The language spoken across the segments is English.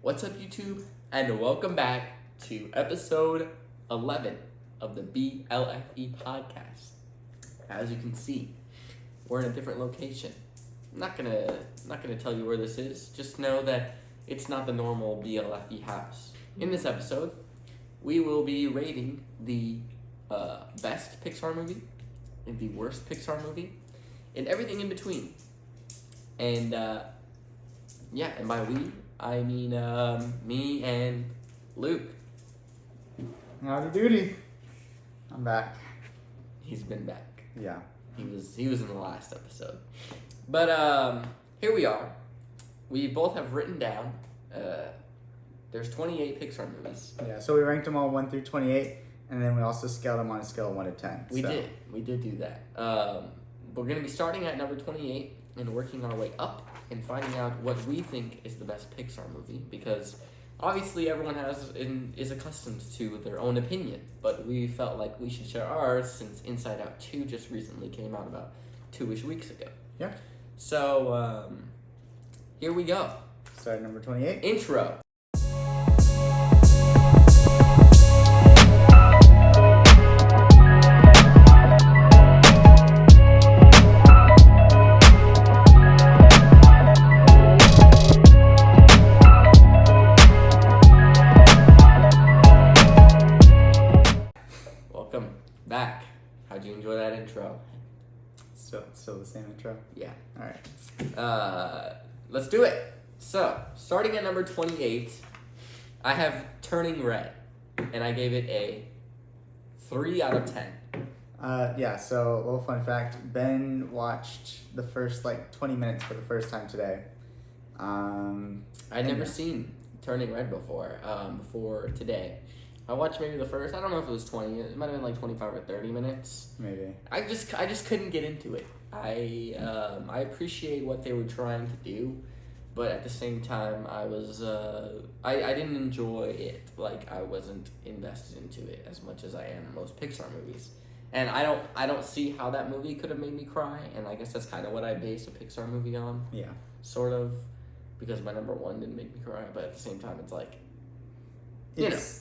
What's up, YouTube? And welcome back to episode 11 of the BLFE podcast. As you can see, we're in a different location. I'm not gonna tell you where this is. Just know that it's not the normal BLFE house. In this episode, we will be rating the best Pixar movie and the worst Pixar movie and everything in between. And and by we, I mean me and Luke. Howdy doody. I'm back. He's been back. Yeah. He was in the last episode. But here we are. We both have written down there's 28 Pixar movies. Yeah, so we ranked them all 1 through 28, and then we also scaled them on a scale of 1 to 10. We did do that. We're going to be starting at number 28 and working our way up and finding out what we think is the best Pixar movie, because obviously everyone is accustomed to their own opinion, but we felt like we should share ours since Inside Out 2 just recently came out about 2-ish weeks ago. Yeah. So, here we go. Start at number 28. Intro. Welcome back. How'd you enjoy that intro? Still the same intro? Yeah. All right. Let's do it. So, starting at number 28, I have Turning Red, and I gave it a 3 out of 10. So a little fun fact. Ben watched the first 20 minutes for the first time today. I'd never seen Turning Red before today. I watched maybe the first, I don't know if it was 20, it might have been 25 or 30 minutes. Maybe. I just couldn't get into it. I appreciate what they were trying to do, but at the same time, I didn't enjoy it. I wasn't invested into it as much as I am in most Pixar movies. And I don't see how that movie could have made me cry, and I guess that's kind of what I base a Pixar movie on. Yeah. Sort of, because my number one didn't make me cry, but at the same time, it's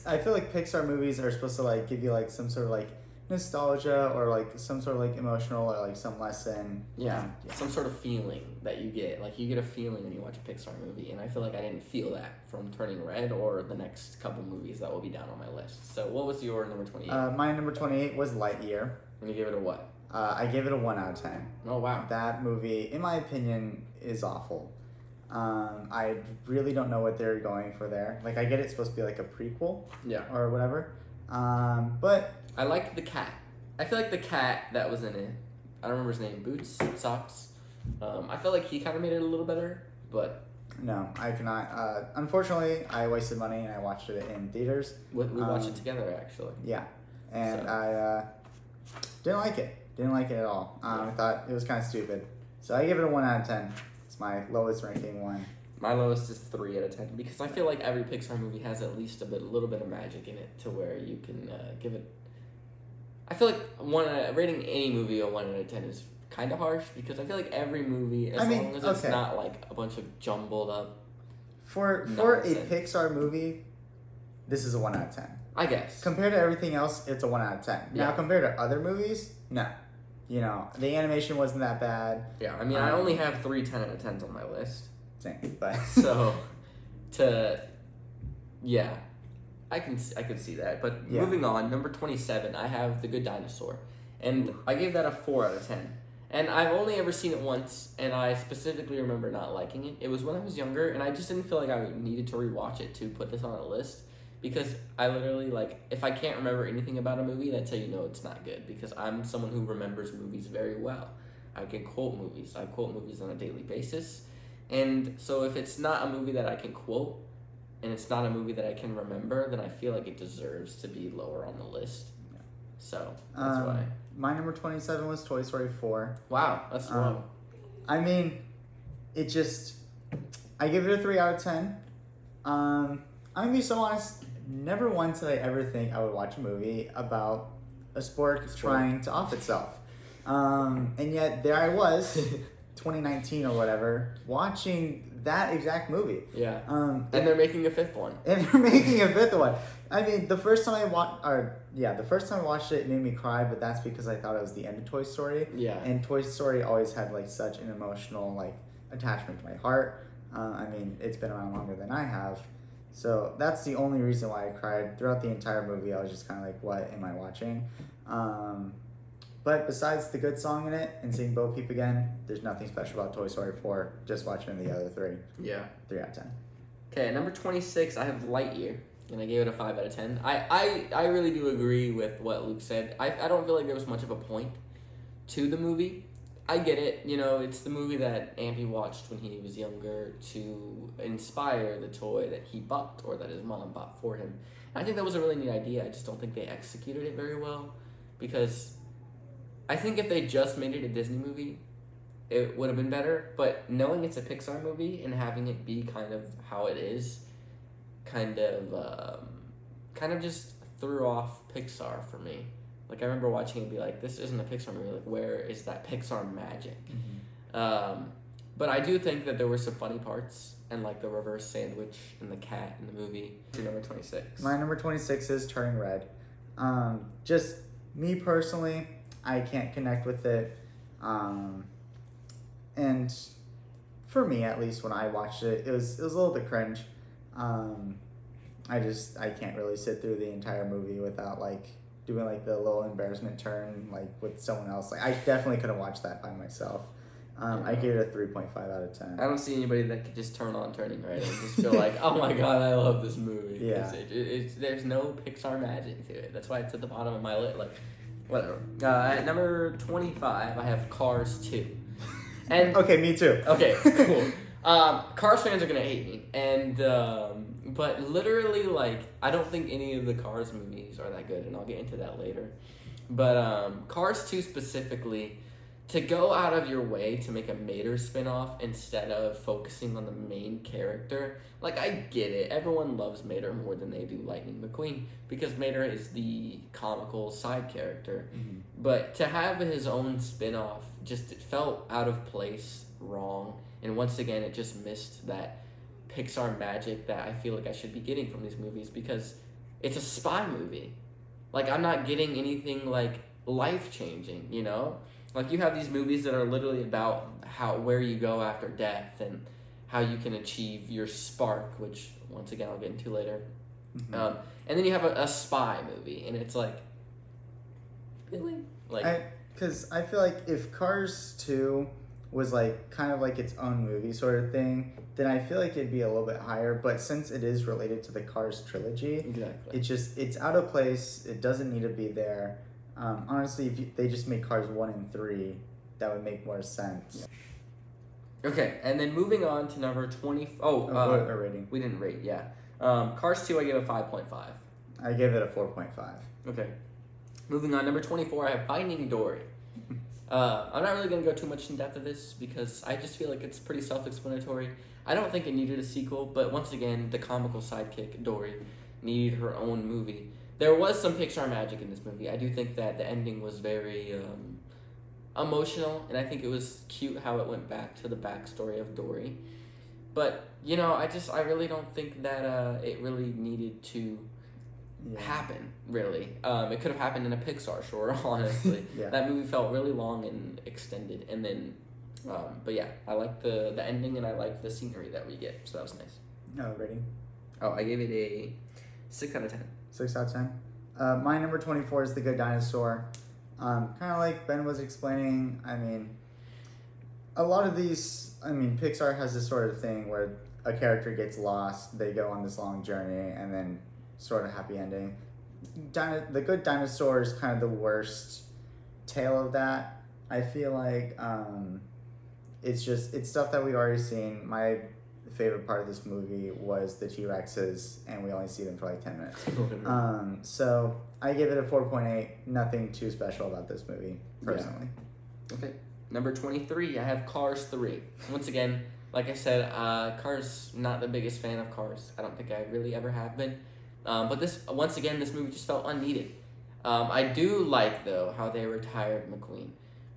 I feel like Pixar movies are supposed to give you some sort of nostalgia or some sort of emotional or some lesson. Yeah, some sort of feeling that you get. You get a feeling when you watch a Pixar movie, and I feel like I didn't feel that from Turning Red or the next couple movies that will be down on my list. So what was your number 28? My number 28 was Lightyear. And you give it a what? I gave it a 1 out of 10. Oh, wow. That movie, in my opinion, is awful. I really don't know what they're going for there. I get it's supposed to be a prequel. Yeah. Or whatever. But I liked the cat. I feel like the cat that was in it, I don't remember his name, Boots? Socks? I feel like he kind of made it a little better, but... No, I cannot. Unfortunately, I wasted money and I watched it in theaters. We watched it together, actually. Yeah. And I didn't like it. Didn't like it at all. I thought it was kind of stupid. So I give it a 1 out of 10. It's my lowest ranking one. My lowest is 3 out of 10 because I feel like every Pixar movie has at least a little bit of magic in it to where you can give it. I feel like rating any movie a 1 out of 10 is kind of harsh because I feel like every movie, as long as it's not a bunch of jumbled up. For a Pixar movie, this is a 1 out of 10. I guess. Compared to everything else, it's a 1 out of 10. Yeah. Now compared to other movies, no. The animation wasn't that bad. Yeah, I mean, I only have 3 10 out of 10s on my list. Same, but so I can see that. But moving on, number 27, I have The Good Dinosaur, and I gave that a 4 out of 10. And I've only ever seen it once, and I specifically remember not liking it. It was when I was younger, and I just didn't feel like I needed to rewatch it to put this on a list. Because I literally, if I can't remember anything about a movie, that's how you know it's not good. Because I'm someone who remembers movies very well. I can quote movies. I quote movies on a daily basis. And so if it's not a movie that I can quote, and it's not a movie that I can remember, then I feel like it deserves to be lower on the list. Yeah. So, that's why. My number 27 was Toy Story 4. Wow, that's low. I mean, I give it a 3 out of 10. I'm going to be so honest. Never once did I ever think I would watch a movie about a sport trying to off itself. And yet there I was 2019 or whatever, watching that exact movie. Yeah. And they're making a fifth one. And they're making a fifth one. I mean, the first time I watched it made me cry, but that's because I thought it was the end of Toy Story. Yeah. And Toy Story always had like such an emotional like attachment to my heart. I mean, it's been around longer than I have. So that's the only reason why I cried. Throughout the entire movie, I was just kind of like, what am I watching? But besides the good song in it and seeing Bo Peep again, there's nothing special about Toy Story 4. Just watching the other three. Yeah. 3 out of 10. Okay, number 26, I have Lightyear, and I gave it a 5 out of 10. I really do agree with what Luke said. I don't feel like there was much of a point to the movie. I get it. You know, it's the movie that Ampy watched when he was younger to inspire the toy that he bought or that his mom bought for him. And I think that was a really neat idea. I just don't think they executed it very well because I think if they just made it a Disney movie, it would have been better. But knowing it's a Pixar movie and having it be kind of how it is, kind of just threw off Pixar for me. Like, I remember watching it and be like, this isn't a Pixar movie. Like, where is that Pixar magic? Mm-hmm. But I do think that there were some funny parts, and, like, the reverse sandwich and the cat in the movie. To number 26. My number 26 is Turning Red. Just me personally, I can't connect with it. And for me, at least, when I watched it, it was a little bit cringe. I can't really sit through the entire movie without, like, doing like the little embarrassment turn like with someone else. Like I definitely couldn't watch that by myself. I gave it a 3.5 out of 10. I don't see anybody that could just turn on Turning Red and just feel like, oh my god, I love this movie. Yeah. There's no Pixar magic to it. That's why it's at the bottom of my list. Like, whatever. At number 25, I have Cars 2. And okay, me too. Okay, cool. Cars fans are gonna hate me, and but literally, like, I don't think any of the Cars movies are that good, and I'll get into that later. But Cars 2 specifically, to go out of your way to make a Mater spinoff instead of focusing on the main character, like, I get it. Everyone loves Mater more than they do Lightning McQueen because Mater is the comical side character. Mm-hmm. But to have his own spinoff, just it felt out of place, wrong, and once again, it just missed that Pixar magic that I feel like I should be getting from these movies because it's a spy movie. Like, I'm not getting anything, like, life-changing, you know? Like, you have these movies that are literally about where you go after death and how you can achieve your spark, which, once again, I'll get into later. Mm-hmm. And then you have a spy movie, and it's like, really? Like, because I feel like if Cars 2 was like kind of like its own movie sort of thing, then I feel like it'd be a little bit higher. But since it is related to the Cars trilogy, exactly, it's out of place. It doesn't need to be there. Honestly, if they just make Cars 1 and 3, that would make more sense. Okay, and then moving on to number 20. What rating? We didn't rate, yeah. Cars 2, I gave a 5.5. I gave it a 4.5. Okay. Moving on, number 24, I have Finding Dory. I'm not really going to go too much in depth of this because I just feel like it's pretty self-explanatory. I don't think it needed a sequel, but once again, the comical sidekick, Dory, needed her own movie. There was some Pixar magic in this movie. I do think that the ending was very emotional, and I think it was cute how it went back to the backstory of Dory. But, you know, I really don't think that it really needed to happen, really. It could have happened in a Pixar, sure, honestly. Yeah. That movie felt really long and extended, and then, but yeah, I like the ending, and I like the scenery that we get, so that was nice. No, rating? Oh, I gave it a 6 out of 10. 6 out of 10. My number 24 is The Good Dinosaur. Kind of like Ben was explaining, I mean, a lot of these, Pixar has this sort of thing where a character gets lost, they go on this long journey, and then sort of happy ending. The Good Dinosaur is kind of the worst tale of that. I feel like it's stuff that we've already seen. My favorite part of this movie was the T-Rexes, and we only see them for like 10 minutes. So I give it a 4.8. Nothing too special about this movie, personally. Yeah. Okay. Number 23, I have Cars 3. Once again, like I said, Cars, not the biggest fan of Cars. I don't think I really ever have been. But this movie just felt unneeded. I do like, though, how they retired McQueen.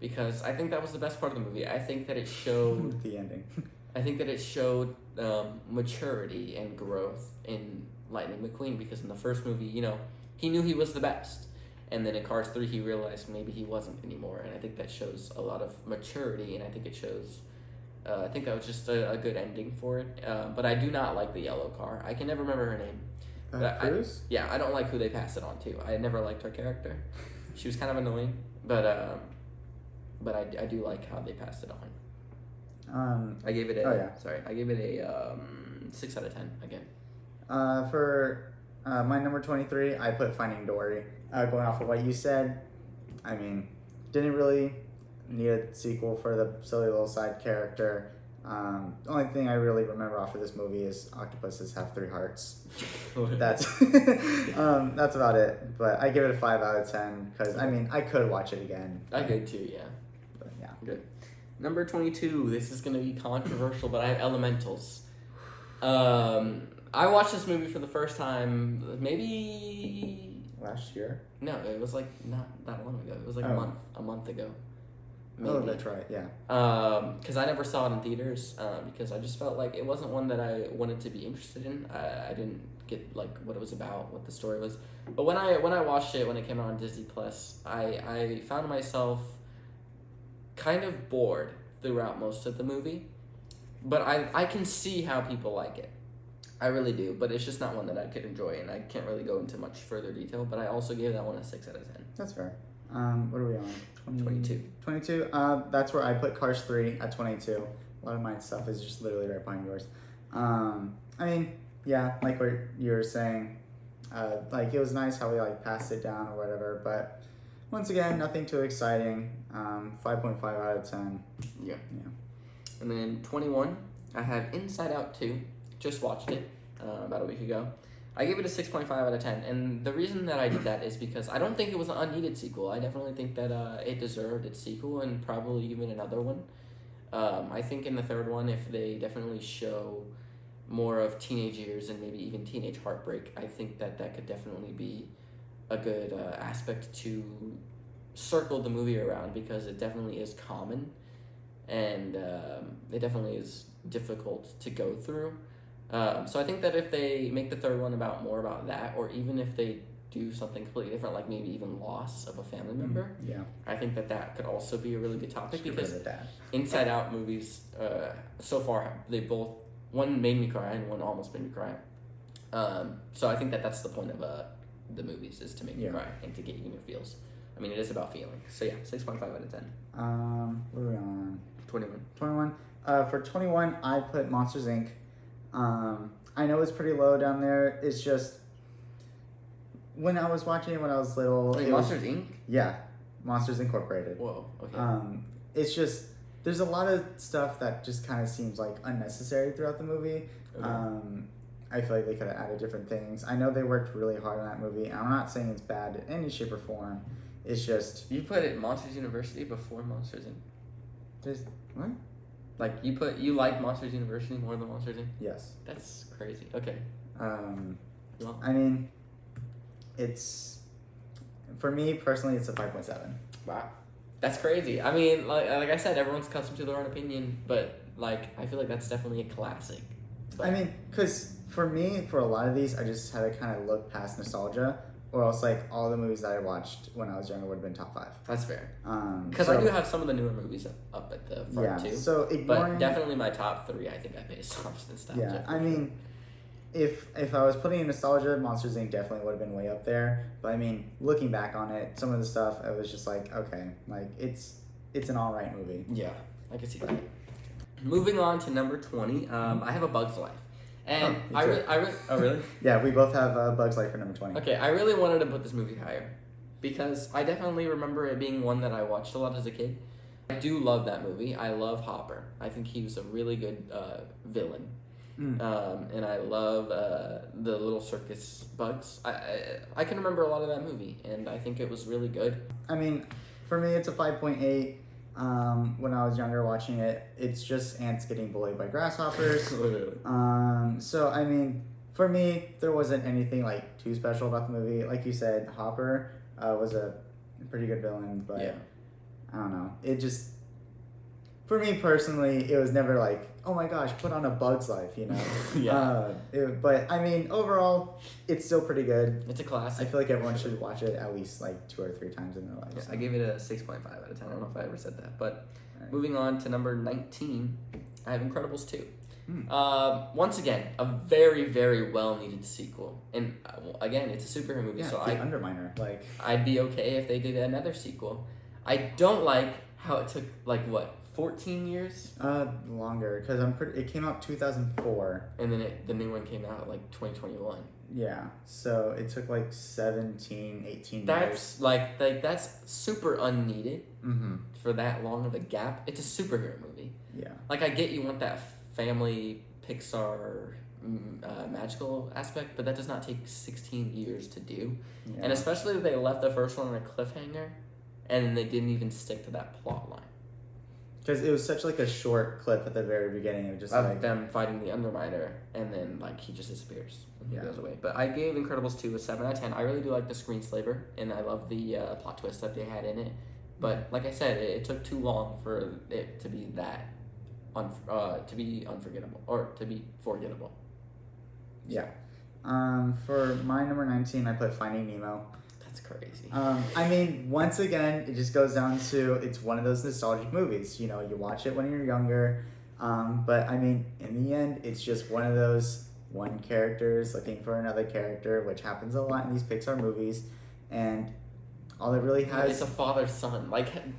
because I think that was the best part of the movie. I think that it showed the ending. I think that it showed maturity and growth in Lightning McQueen, because in the first movie, he knew he was the best. And then in Cars 3, he realized maybe he wasn't anymore. And I think that shows a lot of maturity, and I think it shows... I think that was just a good ending for it. But I do not like the yellow car. I can never remember her name. Cruz? I don't like who they passed it on to. I never liked her character. She was kind of annoying, but I do like how they passed it on. I gave it a 6 out of 10 again. For my number 23, I put Finding Dory. Going off of what you said, I mean, didn't really need a sequel for the silly little side character. The only thing I really remember off of this movie is octopuses have 3 hearts. That's about it. But I give it a 5 out of 10 because I could watch it again. I could too, yeah. But yeah, good. Number 22. This is gonna be controversial, but I have Elementals. I watched this movie for the first time maybe last year. No, it was like not that long ago. It was like a month ago. Maybe. Oh, that's right. Yeah. Because I never saw it in theaters. Because I just felt like it wasn't one that I wanted to be interested in. I didn't get like what it was about, what the story was. But when I watched it when it came out on Disney Plus, I found myself kind of bored throughout most of the movie. But I can see how people like it. I really do, but it's just not one that I could enjoy, and I can't really go into much further detail. But I also gave that one a 6 out of 10. That's fair. What are we on? 22. 22. That's where I put Cars 3 at 22. A lot of my stuff is just literally right behind yours. Yeah, like what you were saying. Like it was nice how we like passed it down or whatever, but once again, nothing too exciting. 5.5 out of 10. Yeah. And then 21, I have Inside Out 2. Just watched it about a week ago. I gave it a 6.5 out of 10, and the reason that I did that is because I don't think it was an unneeded sequel. I definitely think that it deserved its sequel and probably even another one. I think in the third one, if they definitely show more of teenage years and maybe even teenage heartbreak, I think that could definitely be a good aspect to circle the movie around, because it definitely is common, and it definitely is difficult to go through. So I think that if they make the third one more about that, or even if they do something completely different, like maybe even loss of a family member, I think that could also be a really good topic, because Inside Out movies, so far, they both, one made me cry and one almost made me cry. So I think that that's the point of the movies, is to make you cry and to get you in your feels. I mean, it is about feeling. So yeah, 6.5 out of 10. What are we on? 21. 21. For 21, I put Monsters, Inc. I know it's pretty low down there. It's just, when I was watching it when I was little... Wait, Monsters, Inc.? Yeah. Monsters Incorporated. Whoa, okay. It's just, there's a lot of stuff that just kind of seems like unnecessary throughout the movie. Okay. I feel like they could have added different things. I know they worked really hard on that movie. I'm not saying it's bad in any shape or form. It's just... You put it Monsters University before Monsters, Inc.? Just, what? Like, you like Monsters University more than Monsters, Inc.? Yes. That's crazy. Okay. Well, I mean, it's... For me, personally, it's a 5.7. Wow. That's crazy. I mean, like I said, everyone's accustomed to their own opinion, but, like, I feel like that's definitely a classic. But... I mean, because for me, for a lot of these, I just had to kind of look past nostalgia, or else, like, all the movies that I watched when I was younger would have been top 5. That's fair. Because I do have some of the newer movies up at the front, too. So but definitely my top 3, I think I based off nostalgia. Yeah, I mean, if I was putting in nostalgia, Monsters, Inc. definitely would have been way up there. But, I mean, looking back on it, some of the stuff, it was just like, okay, like, it's an alright movie. Yeah, I can see that. Moving on to number 20, I have A Bug's Life. And oh, really? Yeah, we both have Bug's Life for number 20. Okay, I really wanted to put this movie higher, because I definitely remember it being one that I watched a lot as a kid. I do love that movie. I love Hopper. I think he was a really good villain. And I love the little circus bugs. I can remember a lot of that movie, and I think it was really good. I mean, for me, it's a 5.8. When I was younger watching it, it's just ants getting bullied by grasshoppers. Literally. So, I mean, for me, there wasn't anything, like, too special about the movie. Like you said, Hopper was a pretty good villain, but... Yeah. I don't know. It just, for me personally, it was never like, oh my gosh, put on A Bug's Life, you know? Yeah. But I mean, overall, it's still pretty good. It's a classic. I feel like everyone should watch it at least like 2 or 3 times in their life. Yeah, so. I gave it a 6.5 out of 10. I don't know if I ever said that. But Right. moving on to number 19, I have Incredibles 2. Hmm. Once again, a very, very well-needed sequel. And again, it's a superhero movie, Yeah, so the Underminer. Like, I'd be okay if they did another sequel. I don't like how it took, 14 years? longer, because it came out 2004. And then the new one came out, 2021. Yeah, so it took 17, 18 That's, years. that's super unneeded Mm-hmm. for that long of a gap. It's a superhero movie. Yeah. I get you want that family Pixar magical aspect, but that does not take 16 years to do. Yeah. And especially if they left the first one on a cliffhanger, and they didn't even stick to that plot line. Because it was such a short clip at the very beginning of just Of them fighting the Underminer, and then he just disappears and he goes away. But I gave Incredibles 2 a 7 out of 10. I really do like the screenslaver, and I love the plot twist that they had in it. But like I said, it took too long for it to be that to be unforgettable or to be forgettable. Yeah. For my number 19, I put Finding Nemo. That's crazy. I mean, once again, it just goes down to it's one of those nostalgic movies. You watch it when you're younger. But I mean, in the end, it's just one of those one character's looking for another character, which happens a lot in these Pixar movies. And all it really has... It's a father-son.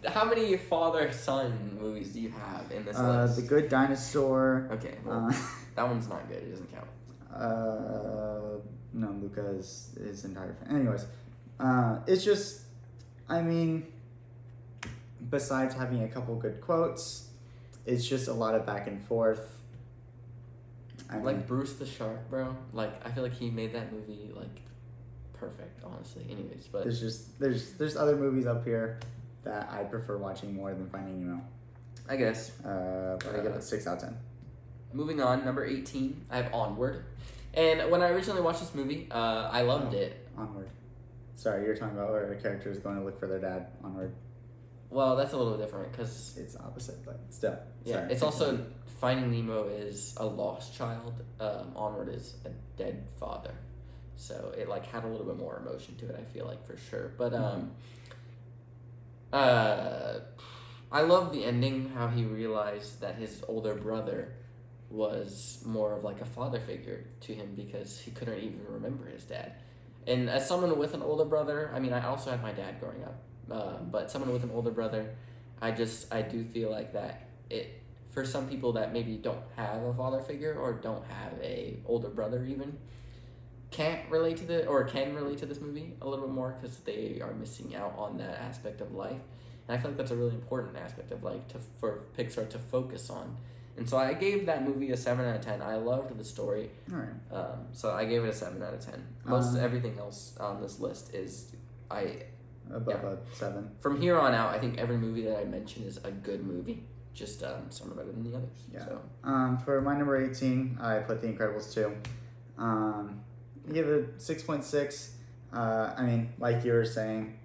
How many father-son movies do you have in this list? The Good Dinosaur. Okay, well, that one's not good. It doesn't count. No, Luca is his entire family. Anyways, it's just, I mean, besides having a couple good quotes, it's just a lot of back and forth. I mean, Bruce the Shark, bro. I feel like he made that movie perfect, honestly. Anyways, but there's other movies up here that I prefer watching more than Finding Nemo. I guess. But I give it a 6 out of 10. Moving on, number 18, I have Onward. And when I originally watched this movie, I loved it. Onward. Sorry, you're talking about where a character is going to look for their dad. Onward. Well, that's a little different because it's opposite, but still. Yeah, Sorry. it's also Finding Nemo is a lost child. Onward is a dead father. So it had a little bit more emotion to it, I feel for sure. But I love the ending, how he realized that his older brother was more of a father figure to him because he couldn't even remember his dad. And as someone with an older brother, I mean, I also had my dad growing up, but someone with an older brother, I do feel that it, for some people that maybe don't have a father figure or don't have a older brother even, can relate to this movie a little bit more because they are missing out on that aspect of life. And I feel that's a really important aspect of for Pixar to focus on. And so I gave that movie a 7 out of 10. I loved the story. All right. So I gave it a 7 out of 10. Most everything else on this list is above a 7. From here on out, I think every movie that I mention is a good movie. Just some are better than the others. Yeah. So. For my number 18, I put The Incredibles 2. I give it 6.6. I mean, like you were saying,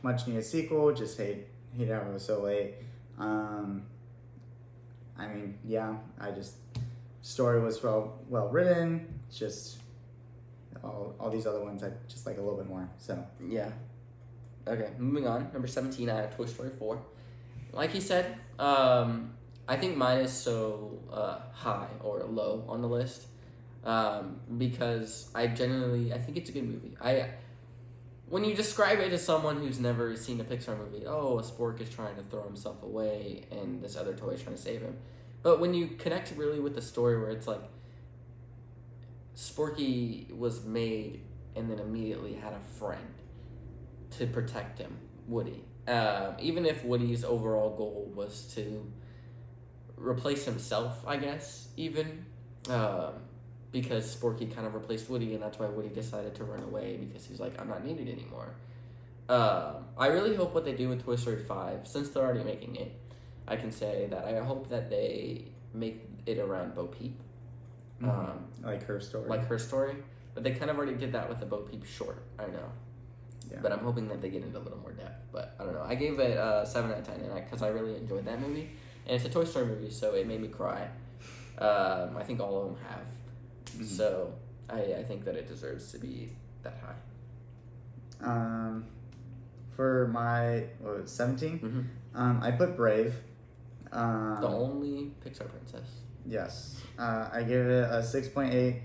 much needed sequel. Just hate how it was so late. I mean, yeah, story was well written. Just all these other ones I just like a little bit more. So yeah. Okay, moving on. Number 17, I have Toy Story 4. Like you said, I think mine is so high or low on the list because I think it's a good movie. When you describe it to someone who's never seen a Pixar movie, a spork is trying to throw himself away and this other toy is trying to save him. But when you connect really with the story where it's Sporky was made and then immediately had a friend to protect him, Woody. Even if Woody's overall goal was to replace himself, I guess, even. Because Sporky kind of replaced Woody, and that's why Woody decided to run away, because he's I'm not needed anymore. I really hope what they do with Toy Story 5, since they're already making it, I can say that I hope that they make it around Bo Peep. like her story. Like her story. But they kind of already did that with the Bo Peep short, I know. Yeah. But I'm hoping that they get into a little more depth. But I don't know. I gave it 7 out of 10 because I really enjoyed that movie. And it's a Toy Story movie, so it made me cry. I think all of them have. Mm-hmm. So I think that it deserves to be that high. For my 17, I put Brave. The only Pixar princess. Yes. I give it a 6.8.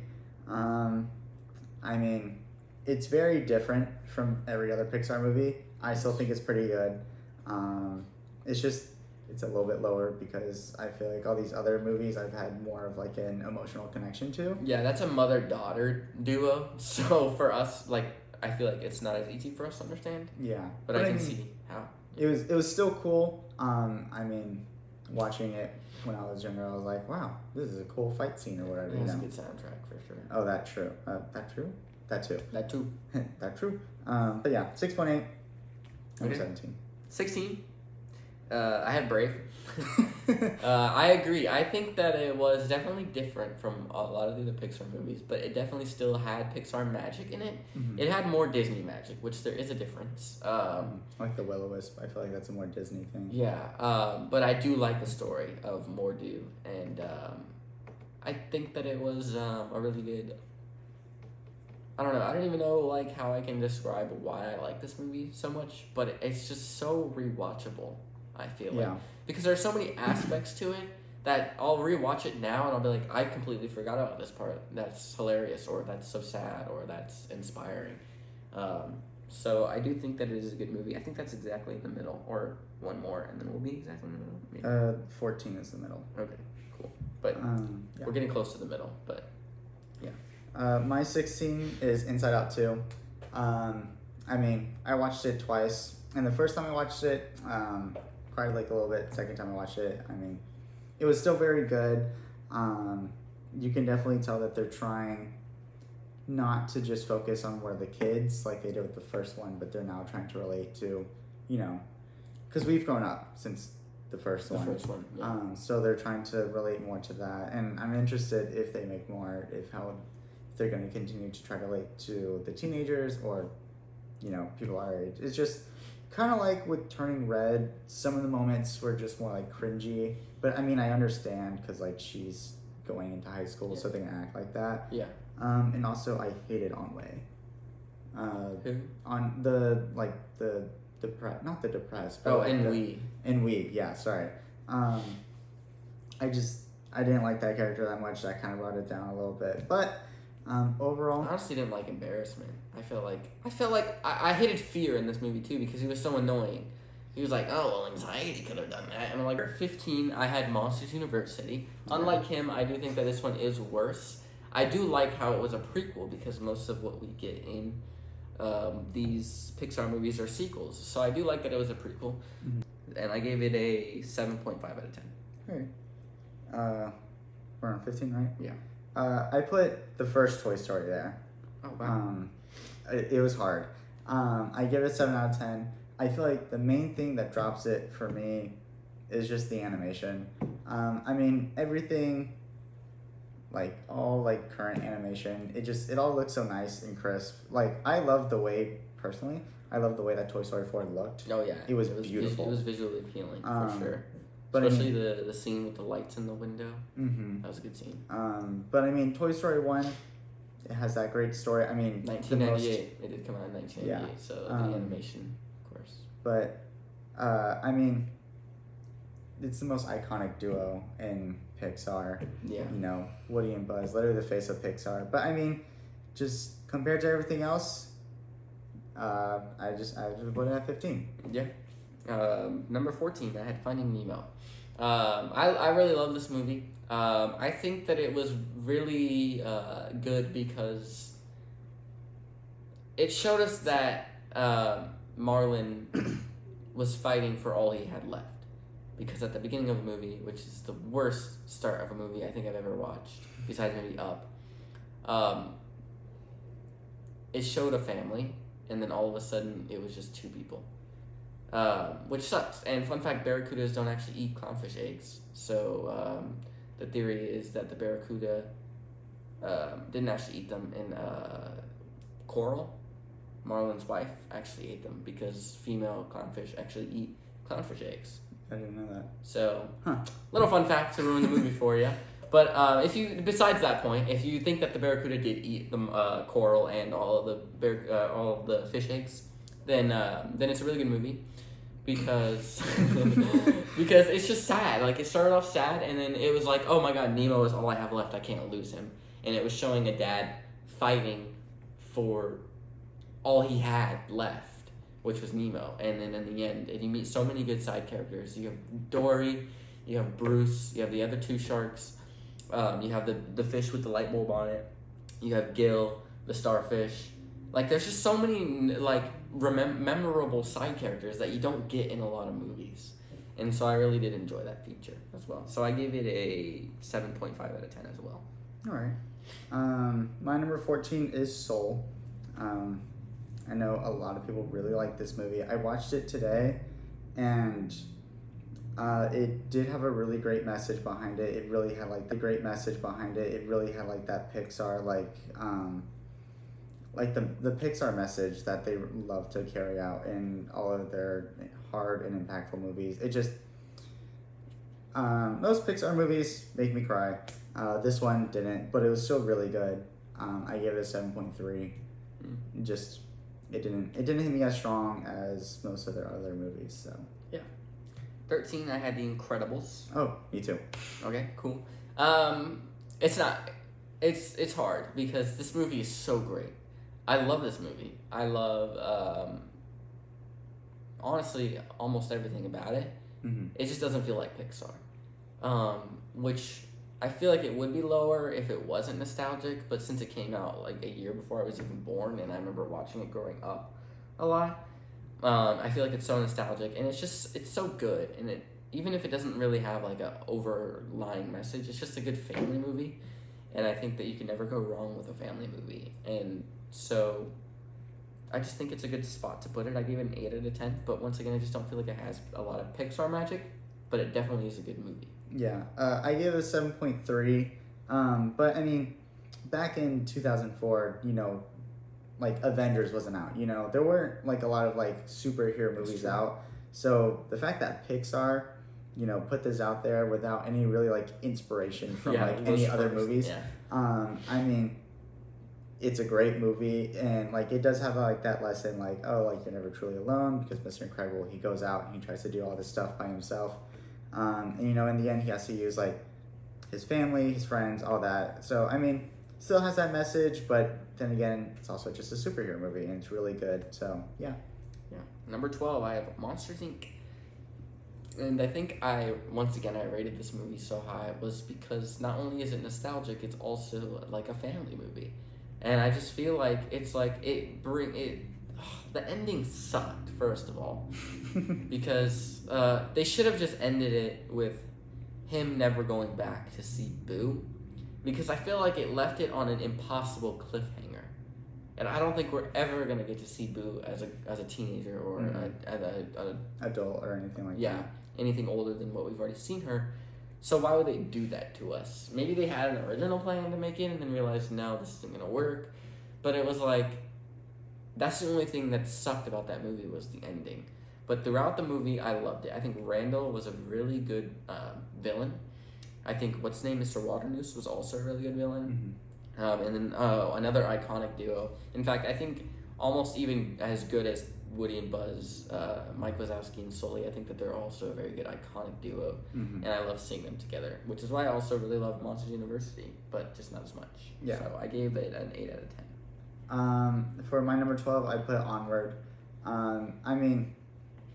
I mean, it's very different from every other Pixar movie. I still think it's pretty good. It's a little bit lower because I feel like all these other movies I've had more of like an emotional connection to. Yeah, that's a mother-daughter duo. So for us, like, I feel like it's not as easy for us to understand. Yeah. But I can see how. It was still cool. I mean, watching it when I was younger, I was like, wow, this is a cool fight scene or whatever. It's a good soundtrack for sure. Oh, that true. That true? That too. That too. That true. But yeah, 6.8. Okay. 17. 16. I had Brave. I agree. I think that it was definitely different from a lot of the other Pixar movies, but it definitely still had Pixar magic in it. Mm-hmm. It had more Disney magic, which there is a difference. Like the Will-O-Wisp, I feel like that's a more Disney thing. Yeah, but I do like the story of Mordu, and I think that it was a really good. I don't know. I don't even know like how I can describe why I like this movie so much, but it's just so rewatchable. I feel like because there's so many aspects to it that I'll rewatch it now and I'll be like, I completely forgot about this part. That's hilarious, or that's so sad, or that's inspiring. So I do think that it is a good movie. I think that's exactly in the middle, or one more, and then we'll be exactly in the middle. Maybe. 14 is the middle. Okay, cool. But we're getting close to the middle. But yeah. My 16 is Inside Out 2. I mean, I watched it twice, and the first time I watched it, cried like a little bit. Second time I watched it, I mean, it was still very good. You can definitely tell that they're trying not to just focus on where the kids like they did with the first one, but they're now trying to relate to, because we've grown up since the first one. Yeah. So they're trying to relate more to that, and I'm interested if they make more, if they're going to continue to try to relate to the teenagers or, people our age. It's just kind of like with Turning Red, some of the moments were just more like cringy, but I mean, I understand because like she's going into high school, so they're gonna act like that. Yeah. And also I hated Onway. Who? On the like the not the depressed. But yeah, sorry. I didn't like that character that much. That kind of brought it down a little bit, but overall, I honestly didn't like embarrassment. I felt like I hated Fear in this movie too because he was so annoying. He was like, oh, well, anxiety could have done that. And I'm like, at 15, I had Monsters University. Yeah. Unlike him, I do think that this one is worse. I do like how it was a prequel because most of what we get in these Pixar movies are sequels. So I do like that it was a prequel. Mm-hmm. And I gave it a 7.5 out of 10. Okay. We're on 15, right? Yeah. I put the first Toy Story there. Oh, wow. It was hard. I give it 7 out of 10. I feel like the main thing that drops it for me is just the animation. I mean, everything, like all like current animation, it all looks so nice and crisp. Like I love the way that Toy Story 4 looked. Oh yeah, it was beautiful. It was visually appealing for sure. But especially the scene with the lights in the window. Mm-hmm. That was a good scene. But I mean, Toy Story 1. It has that great story. I mean, 1998. It did come out in 1998, so the animation, of course. But, I mean, it's the most iconic duo in Pixar. Yeah. Woody and Buzz, literally the face of Pixar. But I mean, just compared to everything else, I just put it at 15. Yeah. Number 14, I had Finding Nemo. I really love this movie. I think that it was really good because it showed us that Marlin was fighting for all he had left. Because at the beginning of the movie, which is the worst start of a movie I think I've ever watched, besides maybe Up, it showed a family, and then all of a sudden it was just two people. Which sucks. And fun fact, barracudas don't actually eat clownfish eggs. So the theory is that the barracuda didn't actually eat them in coral. Marlin's wife actually ate them because female clownfish actually eat clownfish eggs. I didn't know that. So, little fun fact to ruin the movie for you. But besides that point, if you think that the barracuda did eat the coral and all of the fish eggs, then it's a really good movie, because because it's just sad. Like, it started off sad, and then it was like, oh my God, Nemo is all I have left. I can't lose him. And it was showing a dad fighting for all he had left, which was Nemo. And then in the end, and you meet so many good side characters. You have Dory, you have Bruce, you have the other two sharks, you have the fish with the light bulb on it, you have Gil, the starfish. Like, there's just so many, like, memorable side characters that you don't get in a lot of movies. And so I really did enjoy that feature as well. So I gave it a 7.5 out of 10 as well. All right. My number 14 is Soul. I know a lot of people really like this movie. I watched it today, and it did have a really great message behind it. It really had like the great message behind it. It really had like that Pixar like the Pixar message that they love to carry out in all of their hard and impactful movies. It just most Pixar movies make me cry. This one didn't, but it was still really good. I gave it a 7.3. Just it didn't hit me as strong as most of their other movies. So yeah. 13, I had The Incredibles. Oh, me too. Okay, cool. It's hard because this movie is so great. I love this movie. I love honestly almost everything about it. Mm-hmm. It just doesn't feel like Pixar, which I feel like it would be lower if it wasn't nostalgic, but since it came out like a year before I was even born, and I remember watching it growing up a lot, I feel like it's so nostalgic, and it's so good, and it, even if it doesn't really have like a overlying message, it's just a good family movie, and I think that you can never go wrong with a family movie, and so I just think it's a good spot to put it. I gave it an 8 out of 10, but once again, I just don't feel like it has a lot of Pixar magic, but it definitely is a good movie. Yeah, I gave it a 7.3, but I mean, back in 2004, like Avengers wasn't out, there weren't like a lot of like superhero movies out, so the fact that Pixar, put this out there without any really like inspiration from like any other movies, I mean, it's a great movie, and like it does have like that lesson, like, oh, like you're never truly alone, because Mr. Incredible, he goes out and he tries to do all this stuff by himself. And in the end, he has to use like his family, his friends, all that. So I mean, still has that message, but then again, it's also just a superhero movie, and it's really good. So yeah. Number 12, I have Monsters Inc. And I think I rated this movie so high was because not only is it nostalgic, it's also like a family movie, and I just feel like it's like the ending sucked, first of all, because they should have just ended it with him never going back to see Boo, because I feel like it left it on an impossible cliffhanger, and I don't think we're ever gonna get to see Boo as a teenager or as a adult or anything like that. Anything older than what we've already seen her. So why would they do that to us? Maybe they had an original plan to make it and then realized, no, this isn't gonna work. But it was like, that's the only thing that sucked about that movie was the ending. But throughout the movie, I loved it. I think Randall was a really good villain. I think what's his name, Mr. Waternoose, was also a really good villain. Mm-hmm. And then another iconic duo. In fact, I think almost even as good as Woody and Buzz, Mike Wazowski and Sully. I think that they're also a very good iconic duo, and I love seeing them together, which is why I also really love Monsters University, but just not as much. Yeah. So I gave it an 8 out of 10. For my number 12, I put Onward. I mean,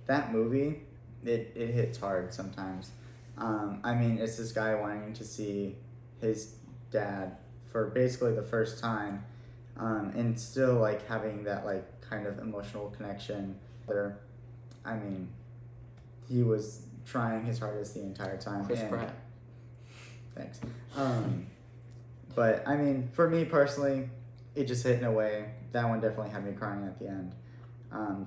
that movie, it hits hard sometimes. I mean, it's this guy wanting to see his dad for basically the first time, and still like having that like kind of emotional connection there. I mean, he was trying his hardest the entire time. Chris Pratt. Thanks. But I mean, for me personally, it just hit in a way. That one definitely had me crying at the end.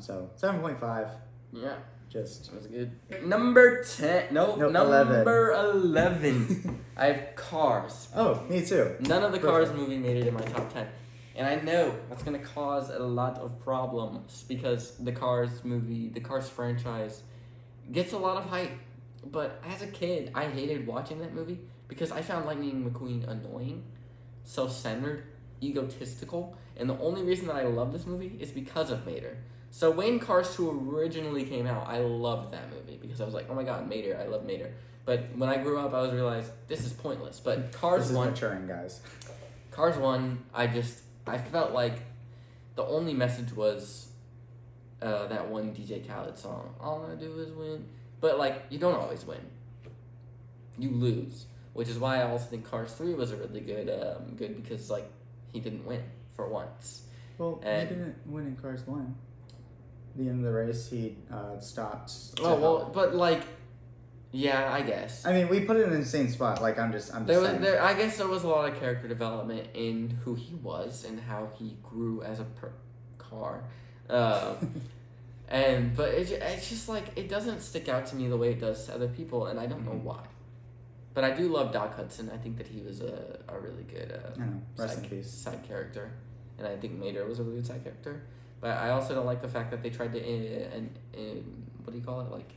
So 7.5. Yeah. Just that was good. Number 10. Nope. Number 11. 11. I have Cars. Oh, me too. None of the Cars movie made it in my top 10. And I know that's going to cause a lot of problems because the Cars franchise gets a lot of hype. But as a kid, I hated watching that movie because I found Lightning McQueen annoying, self-centered, egotistical, and the only reason that I love this movie is because of Mater. So when Cars 2 originally came out, I loved that movie because I was like, oh my god, Mater, I love Mater. But when I grew up, I was realized this is pointless. But Cars 1... This is maturing, guys. Cars 1, I felt like the only message was that one DJ Khaled song, all I do is win. But, like, you don't always win. You lose. Which is why I also think Cars 3 was a really good because, like, he didn't win for once. Well, he didn't win in Cars 1. The end of the race, he stopped. But, like, yeah, I guess. I mean, we put it in the same spot. Like, I'm just saying. I guess there was a lot of character development in who he was and how he grew as a car. But it's just like, it doesn't stick out to me the way it does to other people, and I don't know why. But I do love Doc Hudson. I think that he was a really good side character. And I think Mater was a really good side character. But I also don't like the fact that they tried to, what do you call it? Like,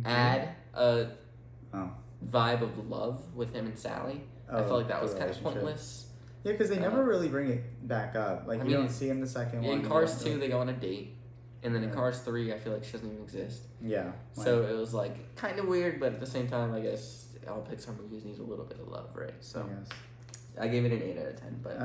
add a vibe of love with him and Sally. I felt like that was kind of pointless. Yeah, because they never really bring it back up. Like, you don't see in the second one. In Cars 2, they go on a date. And then in Cars 3, I feel like she doesn't even exist. Yeah. So it was, like, kind of weird, but at the same time, I guess all Pixar movies need a little bit of love, right? So I gave it an 8 out of 10, but...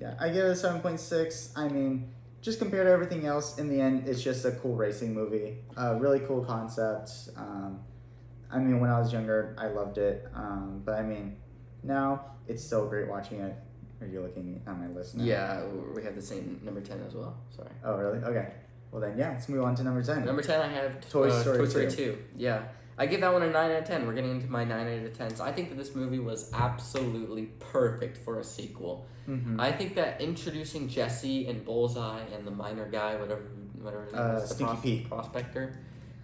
yeah, I give it a 7.6. I mean, just compared to everything else, in the end, it's just a cool racing movie. Really cool concept. I mean, when I was younger, I loved it. But, I mean, now, it's still great watching it. Are you looking at my list now? Yeah, we have the same number 10 as well. Sorry. Oh, really? Okay. Well, then, yeah, let's move on to number 10. Number 10, I have Toy Story 2. Yeah. I give that one a 9 out of 10. We're getting into my 9 out of 10. So I think that this movie was absolutely perfect for a sequel. Mm-hmm. I think that introducing Jesse and Bullseye and the minor guy, whatever Stinky Pete. Prospector.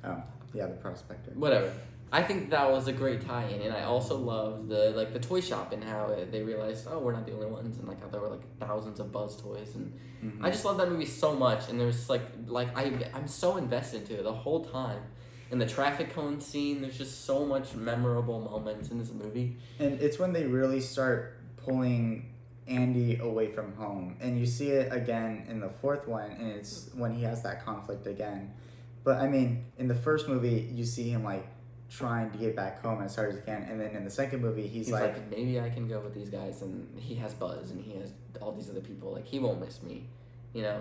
Oh, yeah, the Prospector. Whatever. I think that was a great tie-in, and I also loved the toy shop and how they realized, oh, we're not the only ones, and like how there were like thousands of Buzz toys, and I just love that movie so much. And there's I'm so invested into it the whole time. In the traffic cone scene, there's just so much memorable moments in this movie. And it's when they really start pulling Andy away from home, and you see it again in the fourth one, and it's when he has that conflict again. But I mean, in the first movie, you see him like trying to get back home as hard as he can, and then in the second movie he's like maybe I can go with these guys, and he has Buzz and he has all these other people, like he won't miss me, you know.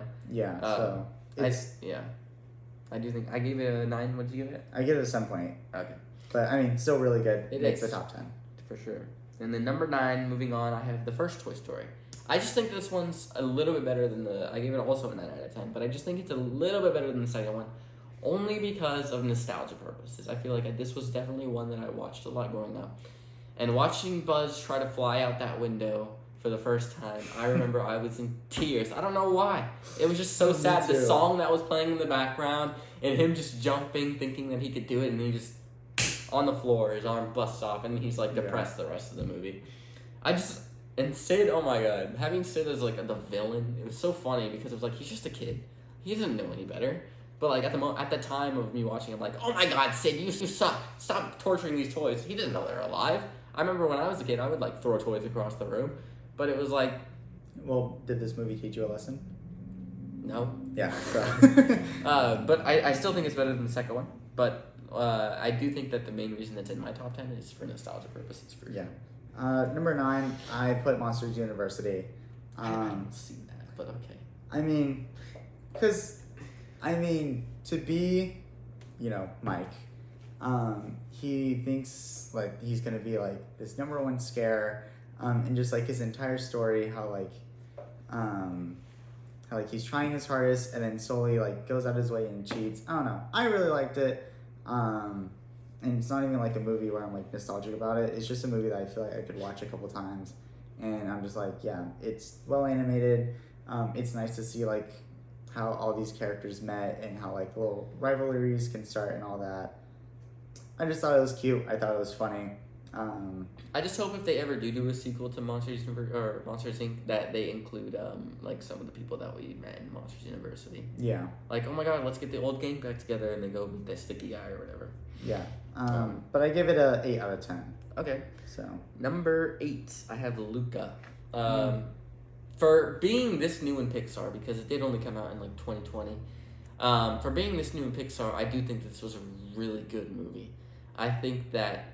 So I do think I gave it a 9. What did you give it? I give it a 7.8. Okay, but I mean, still really good. It makes is the top 10 for sure. And then number 9, moving on, I have the first Toy Story. I just think this one's a little bit better than I gave it also a 9 out of 10, but I just think it's a little bit better than the second one. Only because of nostalgia purposes. I feel like this was definitely one that I watched a lot growing up. And watching Buzz try to fly out that window for the first time, I remember I was in tears. I don't know why. It was just so sad. The song that was playing in the background, and him just jumping, thinking that he could do it, and then he just, on the floor, his arm busts off, and he's like depressed the rest of the movie. And Sid, oh my god, having Sid as like the villain, it was so funny because it was like, he's just a kid. He doesn't know any better. But like at the time of me watching, I'm like, oh my god, Sid, you suck. Stop torturing these toys. He doesn't know they're alive. I remember when I was a kid, I would like throw toys across the room, but it was like. Well, did this movie teach you a lesson? No. Yeah. But I still think it's better than the second one. But I do think that the main reason that's in my top 10 is for nostalgia purposes. Number 9, I put Monsters University. I haven't seen that, but okay. I mean, to be, Mike, he thinks, like, he's going to be, like, this number one scare, and just, like, his entire story, how he's trying his hardest, and then slowly, like, goes out his way and cheats. I don't know. I really liked it, and it's not even, like, a movie where I'm, like, nostalgic about it. It's just a movie that I feel like I could watch a couple times, and I'm just like, yeah, it's well animated. It's nice to see, like, how all these characters met and how like little rivalries can start and all that. I just thought it was cute. I thought it was funny. I just hope if they ever do a sequel to Monsters or Monsters Inc. that they include like some of the people that we met in Monsters University. Yeah. Like, oh my god, let's get the old gang back together and they go meet that sticky guy or whatever. Yeah. But I give it a 8 out of 10. Okay. So number 8, I have Luca. For being this new in Pixar, because it did only come out in like 2020. For being this new in Pixar, I do think this was a really good movie. I think that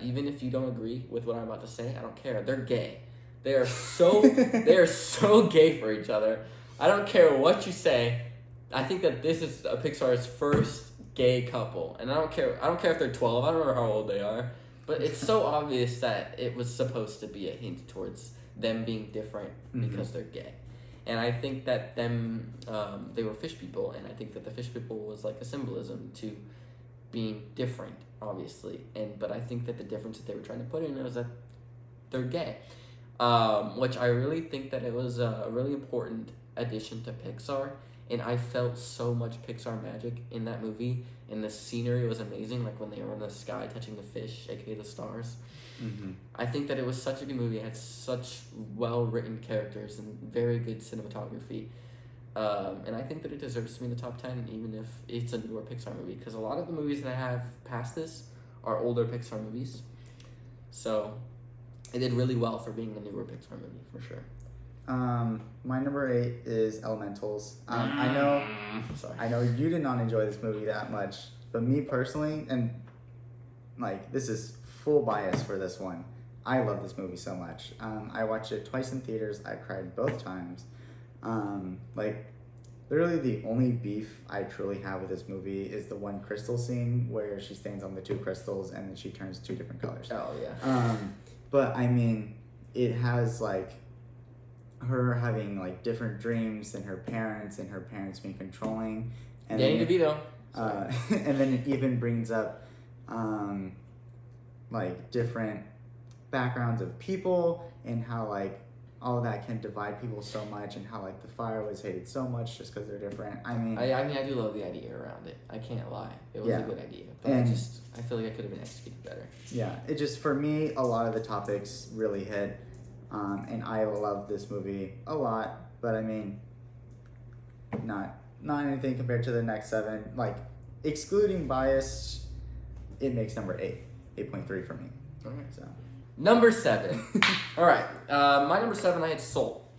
even if you don't agree with what I'm about to say, I don't care. They're gay. They are so gay for each other. I don't care what you say. I think that this is Pixar's first gay couple, and I don't care if they're 12. I don't know how old they are, but it's so obvious that it was supposed to be a hint towards them being different because they're gay. And I think that they were fish people, and I think that the fish people was like a symbolism to being different, obviously. But I think that the difference that they were trying to put in was that they're gay, which I really think that it was a really important addition to Pixar. And I felt so much Pixar magic in that movie, and the scenery was amazing, like when they were in the sky touching the fish, aka the stars. I think that it was such a good movie. It had such well-written characters and very good cinematography. And I think that it deserves to be in the top 10, even if it's a newer Pixar movie, because a lot of the movies that I have past this are older Pixar movies. So it did really well for being a newer Pixar movie, for sure. My number 8 is Elementals. I know you did not enjoy this movie that much, but me personally, and like this is full bias for this one, I love this movie so much. I watched it twice in theaters. I cried both times. Like literally the only beef I truly have with this movie is the one crystal scene where she stands on the 2 crystals and then she turns 2 different colors. Oh yeah. But I mean, it has like her having like different dreams than her parents, and her parents being controlling. And Danny DeVito. And then it even brings up like different backgrounds of people, and how like all of that can divide people so much, and how like the fire was hated so much just because they're different. I mean, I do love the idea around it. I can't lie. It was a good idea, but I feel like it could have been executed better. Yeah, it just, for me, a lot of the topics really hit. And I love this movie a lot, but I mean, not anything compared to the next 7. Like, excluding bias, it makes number 8.3 for me. Okay. So, number 7. All right, my number 7, I had Soul.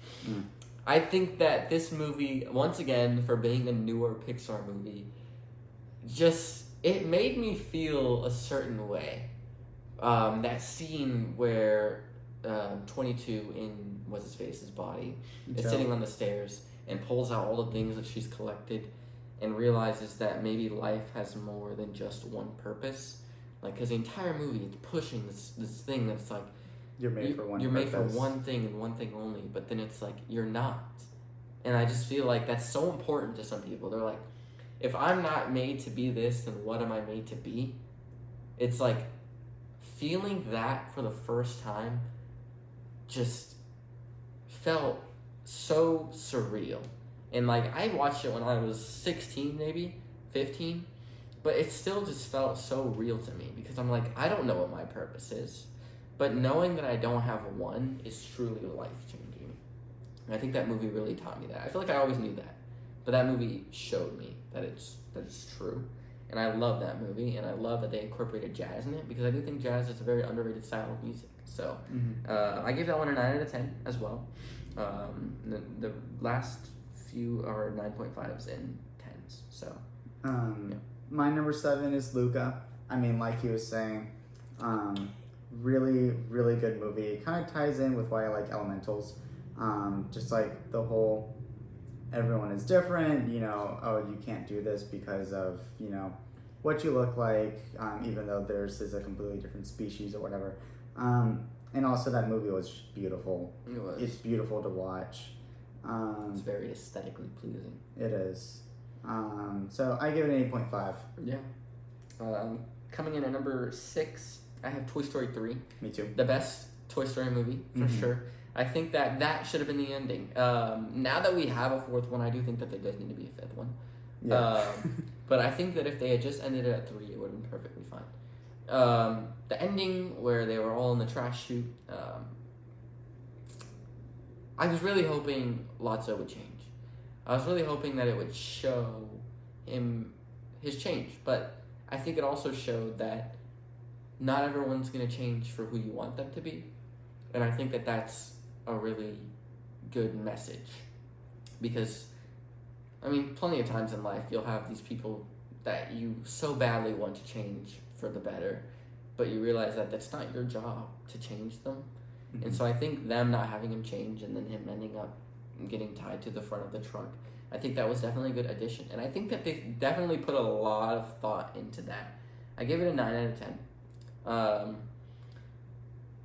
I think that this movie, once again, for being a newer Pixar movie, it made me feel a certain way. That scene where 22 in what's-his-face's body is sitting on the stairs and pulls out all the things that she's collected and realizes that maybe life has more than just one purpose. Like, because the entire movie is pushing this thing that's like, you're made for one You're purpose. made for one thing and one thing only, but then it's like, you're not. And I just feel like that's so important to some people. They're like, if I'm not made to be this, then what am I made to be? It's like, feeling that for the first time just felt so surreal. And like, I watched it when I was 16, maybe 15, but it still just felt so real to me, because I'm like, I don't know what my purpose is, but knowing that I don't have one is truly life-changing. And I think that movie really taught me that. I feel like I always knew that, but that movie showed me that it's true. And I love that movie, and I love that they incorporated jazz in it, because I do think jazz is a very underrated style of music. So I gave that one a 9 out of 10 as well. The last few are 9.5s and 10s. So my number 7 is Luca. I mean, like he was saying, really, really good movie. It kind of ties in with why I like Elementals. Just like the whole, everyone is different, you know, oh, you can't do this because of, you know, what you look like, even though theirs is a completely different species or whatever. And also that movie was beautiful. It was. It's beautiful to watch. It's very aesthetically pleasing. It is. So I give it an 8.5. Yeah. Coming in at number 6, I have Toy Story 3. Me too. The best Toy Story movie, for sure. I think that should have been the ending. Now that we have a 4th one, I do think that there does need to be a 5th one. Yeah. But I think that if they had just ended it at 3, it would have been perfectly fine. The ending where they were all in the trash chute. I was really hoping Lotso would change. I was really hoping that it would show him his change, but I think it also showed that not everyone's going to change for who you want them to be, and I think that that's a really good message, because, I mean, plenty of times in life you'll have these people that you so badly want to change for the better, but you realize that that's not your job to change them. Mm-hmm. And so I think them not having him change and then him ending up getting tied to the front of the truck, I think that was definitely a good addition. And I think that they definitely put a lot of thought into that. I give it a 9 out of 10.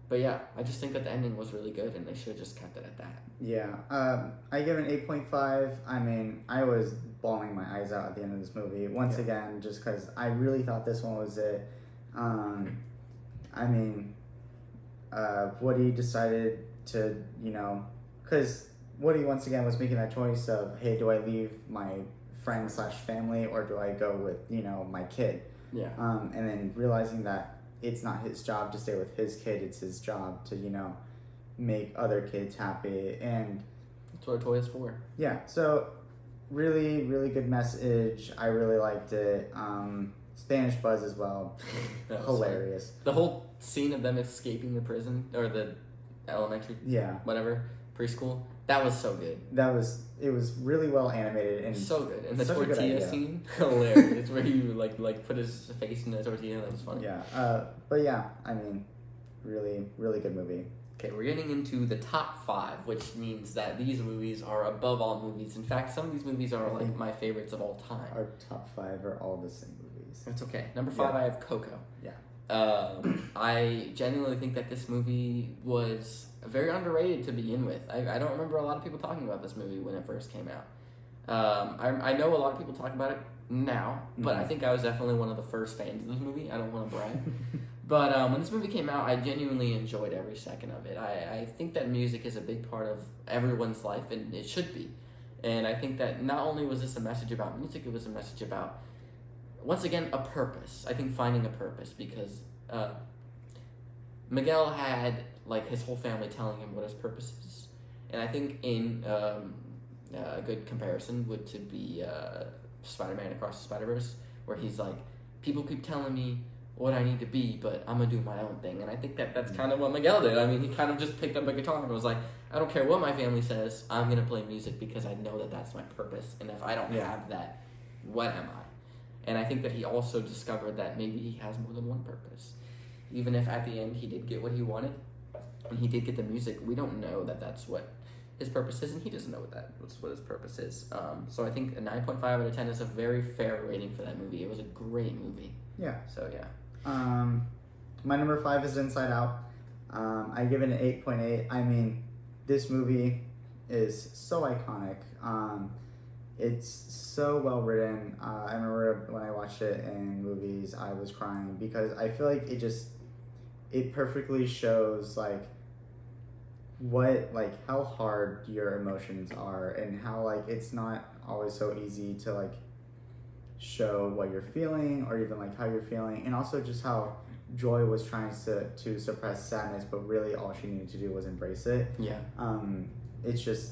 But yeah, I just think that the ending was really good and they should have just kept it at that. Yeah. I give it an 8.5. I mean, I was bawling my eyes out at the end of this movie. Once again, just because I really thought this one was it. I mean, Woody decided to, because Woody once again was making that choice of, hey, do I leave my friend / family or do I go with, my kid? Yeah. And then realizing that it's not his job to stay with his kid, it's his job to, make other kids happy. And that's what a toy is for. Yeah, so really, really good message. I really liked it. Spanish Buzz as well. Hilarious. The whole scene of them escaping the prison or the elementary, whatever, preschool, that was so good. It was really well animated and so good. And the tortilla scene, hilarious, where he like put his face in the tortilla. That was funny. Yeah, but yeah, I mean, really, really good movie. Okay, we're getting into the top 5, which means that these movies are above all movies. In fact, some of these movies are like my favorites of all time. Our top 5 are all the same movies. That's okay. Number 5, I have Coco. Yeah. I genuinely think that this movie was very underrated to begin with. I don't remember a lot of people talking about this movie when it first came out. I know a lot of people talk about it now, but I think I was definitely one of the first fans of this movie. I don't want to brag. But when this movie came out, I genuinely enjoyed every second of it. I think that music is a big part of everyone's life, and it should be. And I think that not only was this a message about music, it was a message about, once again, a purpose. I think finding a purpose, because Miguel had like his whole family telling him what his purpose is. And I think in a good comparison would to be Spider-Man Across the Spider-Verse, where he's like, people keep telling me what I need to be, but I'm gonna do my own thing. And I think that that's kind of what Miguel did. I mean, he kind of just picked up a guitar and was like, I don't care what my family says, I'm gonna play music because I know that that's my purpose. And if I don't have that, what am I? And I think that he also discovered that maybe he has more than one purpose. Even if at the end he did get what he wanted, and he did get the music, we don't know that that's what his purpose is, and he doesn't know that's what his purpose is. So I think a 9.5 out of 10 is a very fair rating for that movie. It was a great movie. Yeah. So yeah. My number 5 is Inside Out. I give it an 8.8. I mean, this movie is so iconic. It's so well written. I remember when I watched it in movies, I was crying because I feel like it perfectly shows how hard your emotions are, and how it's not always so easy to show what you're feeling or even how you're feeling, and also just how Joy was trying to suppress sadness, but really all she needed to do was embrace it. Yeah. It's just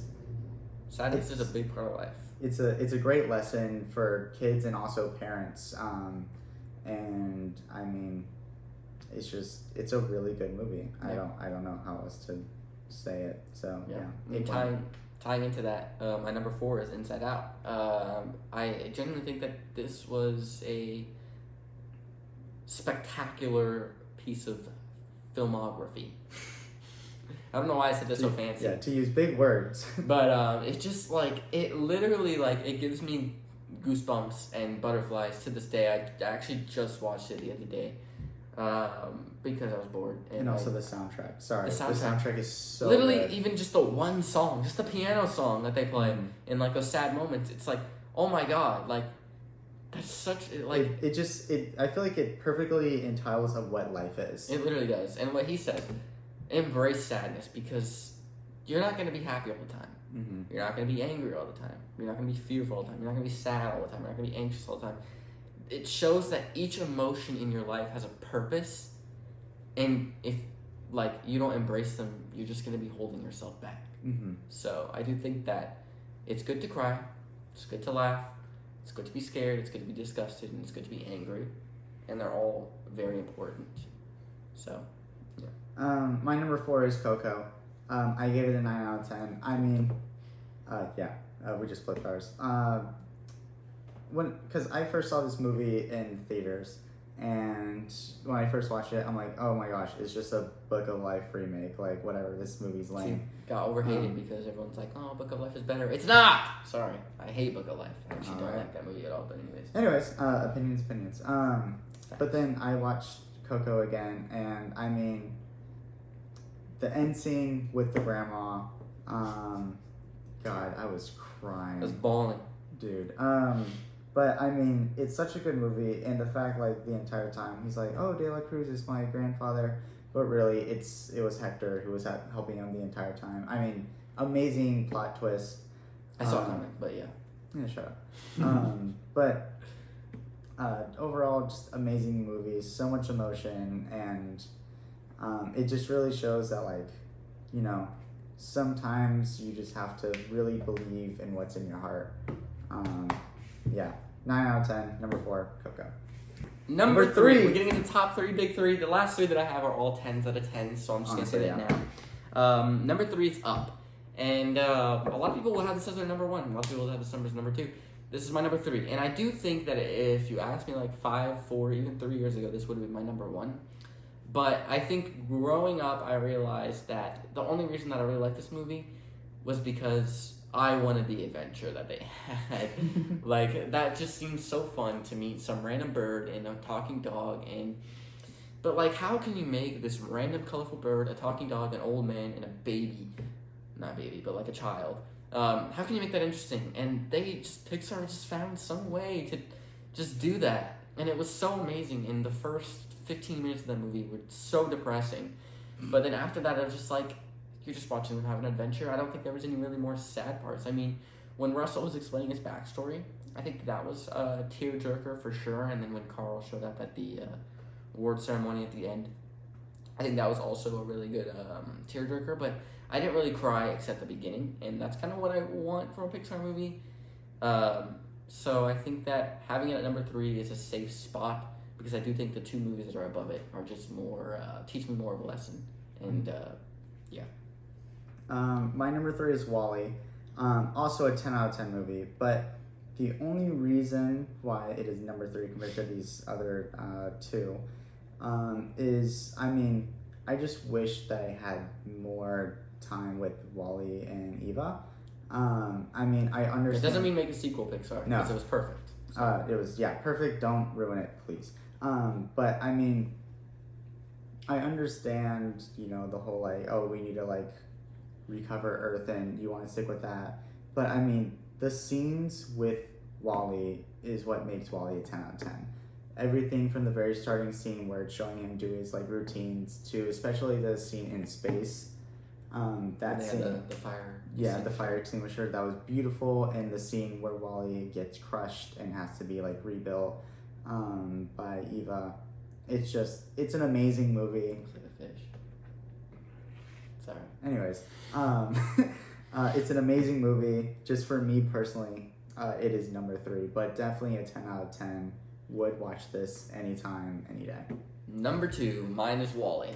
sadness is a big part of life. It's a great lesson for kids and also parents. And I mean, it's a really good movie. Yeah. I don't know how else to say it. So yeah. Tying into that, my number 4 is Inside Out. I genuinely think that this was a spectacular piece of filmography. I don't know why I said this so fancy. Yeah, to use big words. But it's just it literally it gives me goosebumps and butterflies to this day. I actually just watched it the other day. Because I was bored. And also the soundtrack. Sorry. The soundtrack is so literally good. Even just the one song, just the piano song that they play in those sad moments, it's oh my god, that's such I feel like it perfectly entails of what life is. It literally does. And what he said, embrace sadness, because you're not going to be happy all the time. Mm-hmm. You're not going to be angry all the time. You're not going to be fearful all the time. You're not going to be sad all the time. You're not going to be anxious all the time. it shows that each emotion in your life has a purpose, and if like you don't embrace them, you're just gonna be holding yourself back. Mm-hmm. So I do think that it's good to cry, it's good to laugh, it's good to be scared, it's good to be disgusted, and it's good to be angry, and they're all very important. So, yeah. My number 4 is Coco. I gave it a 9 out of 10. I mean, we just flipped ours. Because I first saw this movie in theaters, and when I first watched it, I'm like, oh my gosh, it's just a Book of Life remake. Like, whatever, this movie's lame. Got overhated because everyone's like, oh, Book of Life is better. It's not! Sorry. I hate Book of Life. I actually don't like that movie at all, but anyways. Opinions. But then I watched Coco again, and I mean, the end scene with the grandma, God, I was crying. I was bawling. Dude. But I mean, it's such a good movie, and the fact, like, the entire time he's like, "Oh, De La Cruz is my grandfather," but really, it was Hector who was helping him the entire time. I mean, amazing plot twist. I saw it coming, but yeah. Yeah, shut up. But overall, just amazing movie. So much emotion, and it just really shows that, like, you know, sometimes you just have to really believe in what's in your heart. Yeah. 9 out of 10. Number 4, Coco. Number 3. We're getting into top 3, big 3. The last 3 that I have are all 10s out of 10, so I'm just going to say that now. Number 3 is Up. And a lot of people will have this as their number 1. A lot of people will have this as number 2. This is my number 3. And I do think that if you asked me like 5, 4, even 3 years ago, this would have been my number 1. But I think growing up, I realized that the only reason that I really liked this movie was because I wanted the adventure that they had. Like, that just seemed so fun to meet some random bird and a talking dog. But, like, how can you make this random colorful bird, a talking dog, an old man, and a baby, not baby, but like a child, how can you make that interesting? And Pixar just found some way to just do that. And it was so amazing. And the first 15 minutes of the movie were so depressing. But then after that, I was just like, you're just watching them have an adventure. I don't think there was any really more sad parts. I mean, when Russell was explaining his backstory, I think that was a tearjerker for sure. And then when Carl showed up at the award ceremony at the end, I think that was also a really good tearjerker. But I didn't really cry except the beginning, and that's kind of what I want from a Pixar movie. So I think that having it at number 3 is a safe spot, because I do think the 2 movies that are above it are just more teach me more of a lesson. And yeah. My number 3 is WALL-E. Also a 10 out of 10 movie, but the only reason why it is number 3 compared to these other 2 is, I mean, I just wish that I had more time with WALL-E and Eva. I mean, I understand. It doesn't mean make a sequel, Pixar, because it was perfect. So. It was, perfect. Don't ruin it, please. But I mean, I understand, you know, the whole, like, oh, we need to, like, recover Earth, and you want to stick with that. But I mean, the scenes with WALL-E is what makes WALL-E a 10 out of 10. Everything from the very starting scene where it's showing him do his, like, routines, to especially the scene in space. That scene, the fire. The fire extinguisher, that was beautiful. And the scene where WALL-E gets crushed and has to be, like, rebuilt by Eva. It's an amazing movie. Looks like a fish. Sorry. Anyways, it's an amazing movie. Just for me personally, it is number 3, but definitely a 10 out of 10. Would watch this anytime, any day. Number 2, mine is WALL-E.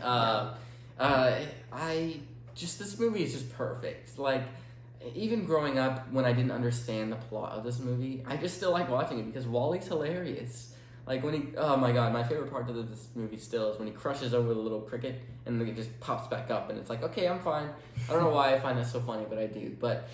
This movie is just perfect. Like, even growing up, when I didn't understand the plot of this movie, I just still like watching it because WALL-E's hilarious. Like, when he, oh my god, my favorite part of this movie still is when he crushes over the little cricket and then it just pops back up and it's like, okay, I'm fine. I don't know why I find that so funny, but I do. But,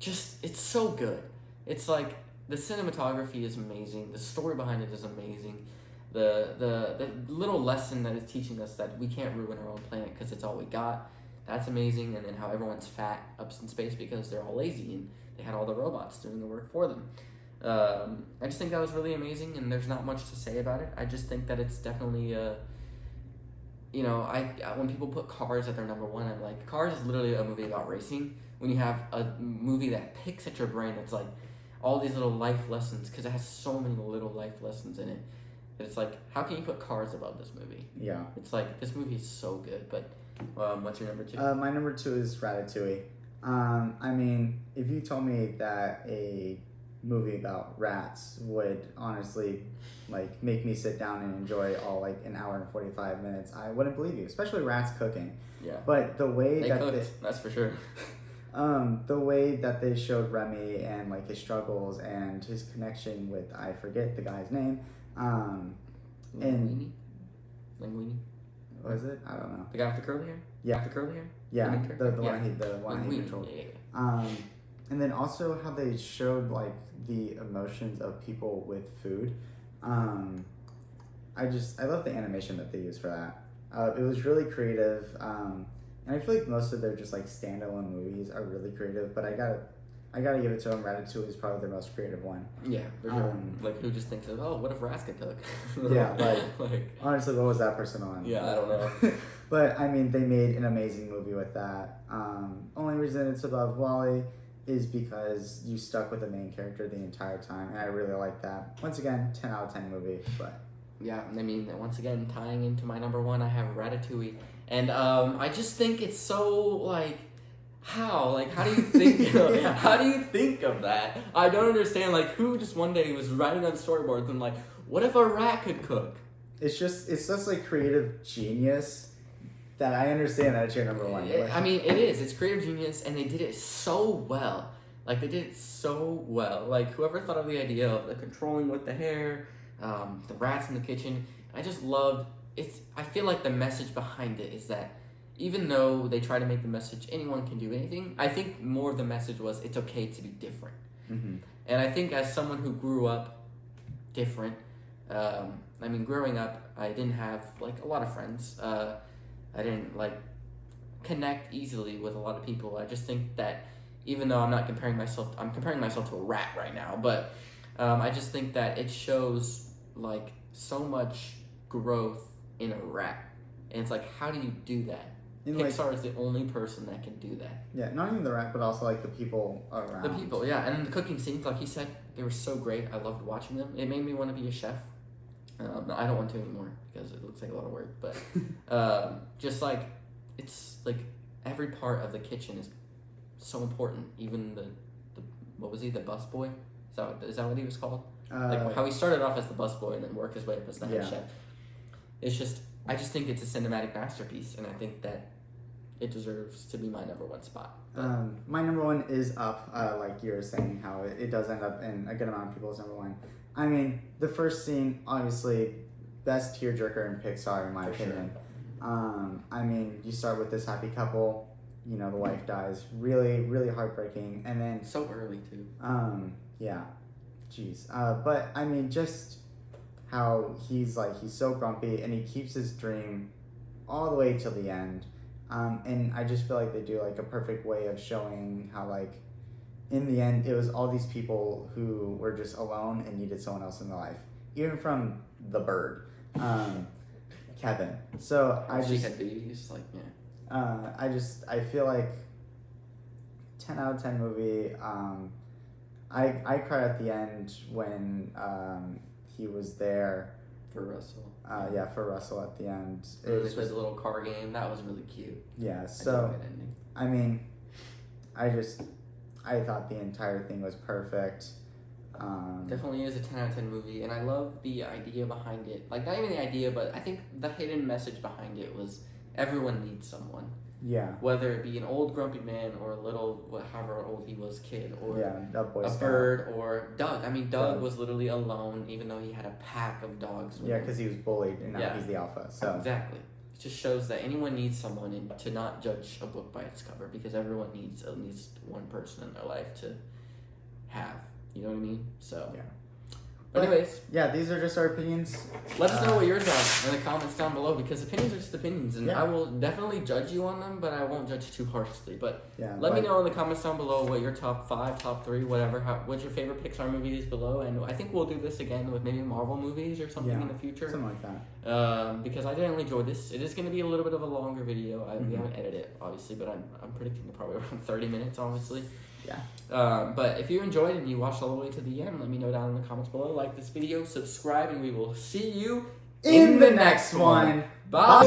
it's so good. It's like, the cinematography is amazing. The story behind it is amazing. The little lesson that is teaching us that we can't ruin our own planet because it's all we got, that's amazing. And then how everyone's fat up in space because they're all lazy and they had all the robots doing the work for them. I just think that was really amazing, and there's not much to say about it. I just think that it's definitely when people put Cars at their number 1, I'm like, Cars is literally a movie about racing. When you have a movie that picks at your brain, it's like, all these little life lessons, because it has so many little life lessons in it. It's like, how can you put Cars above this movie? Yeah. It's like, this movie is so good, but what's your number 2? My number 2 is Ratatouille. I mean, if you told me that a movie about rats would honestly, like, make me sit down and enjoy all, like, an hour and 45 minutes, I wouldn't believe you, especially rats cooking. Yeah. But the way they that cooked, that's for sure. The way that they showed Remy and, like, his struggles and his connection with, I forget the guy's name, Linguini? What is it? I don't know. The guy with the curly hair? Yeah. The curly hair? Yeah, the yeah. one he controlled. And then also how they showed, like, the emotions of people with food. I love the animation that they used for that. It was really creative. And I feel like most of their just, like, standalone movies are really creative, but I gotta give it to them. Ratatouille is probably their most creative one. Yeah, for sure. Like, who just thinks of, what if rats could cook? Yeah, like, honestly, what was that person on? Yeah, I don't know. But, I mean, they made an amazing movie with that. Only reason it's above Wall-E is because you stuck with the main character the entire time, and I really like that. Once again, 10 out of 10 movie, but... Yeah, I mean, once again, tying into my number 1, I have Ratatouille. And I just think it's so, like... How? Like, how do you think? How do you think of that? I don't understand. Like, who just one day was writing on storyboards and like, what if a rat could cook? It's just like creative genius that I understand that it's your number 1. I mean, it is. It's creative genius, and they did it so well. Like, they did it so well. Like, whoever thought of the idea of the controlling with the hair, the rats in the kitchen. I just loved it. I feel like the message behind it is that. Even though they try to make the message anyone can do anything, I think more of the message was it's okay to be different. Mm-hmm. And I think as someone who grew up different, growing up, I didn't have, like, a lot of friends. I didn't, like, connect easily with a lot of people. I just think that even though I'm comparing myself to a rat right now, but I just think that it shows, like, so much growth in a rat. And it's like, how do you do that? Pixar is the only person that can do that. Yeah, not even the rat, but also, like, the people around. The people, yeah. And the cooking scenes, like you said, they were so great. I loved watching them. It made me want to be a chef. I don't want to anymore because it looks like a lot of work. But just, like, it's, like, every part of the kitchen is so important. Even the what was he, the busboy? Is that what he was called? Like, how he started off as the busboy and then worked his way up as the head chef. It's just, I just think it's a cinematic masterpiece, and I think that it deserves to be my number 1 spot. My number 1 is Up, like you were saying, how it does end up in a good amount of people's number 1. I mean, the first scene, obviously, best tearjerker in Pixar, in my opinion. Sure. I mean, you start with this happy couple, you know, the wife dies, really, really heartbreaking, and then... So early, too. Yeah. Jeez. But, I mean, just how he's so grumpy, and he keeps his dream all the way till the end. And I just feel like they do, like, a perfect way of showing how, like, in the end, it was all these people who were just alone and needed someone else in their life. Even from the bird, Kevin. So She had babies, like, yeah. I feel like 10 out of 10 movie. I cried at the end when he was there. For Russell. For Russell at the end. They played the little car game. That was really cute. Yeah, so, I mean, I thought the entire thing was perfect. Definitely is a 10 out of 10 movie, and I love the idea behind it. Like, not even the idea, but I think the hidden message behind it was everyone needs someone. Yeah. Whether it be an old grumpy man or a little, however old he was, kid, or a bird, or Doug. I mean, Doug was literally alone, even though he had a pack of dogs. Yeah, because he was bullied, and now he's the alpha. So exactly. It just shows that anyone needs someone, and to not judge a book by its cover, because everyone needs at least one person in their life to have. You know what I mean? So. Yeah. But anyways. Yeah, these are just our opinions. Let us know what yours are in the comments down below, because opinions are just opinions, and I will definitely judge you on them, but I won't judge too harshly. But let me know in the comments down below what your top 5, top 3, whatever, what your favorite Pixar movie is below, and I think we'll do this again with maybe Marvel movies or something in the future. Something like that. Because I didn't enjoy this. It is going to be a little bit of a longer video. We haven't edited it, obviously, but I'm predicting probably around 30 minutes, honestly. Yeah. But if you enjoyed and you watched all the way to the end, let me know down in the comments below. Like this video, subscribe, and we will see you In the next one. Bye.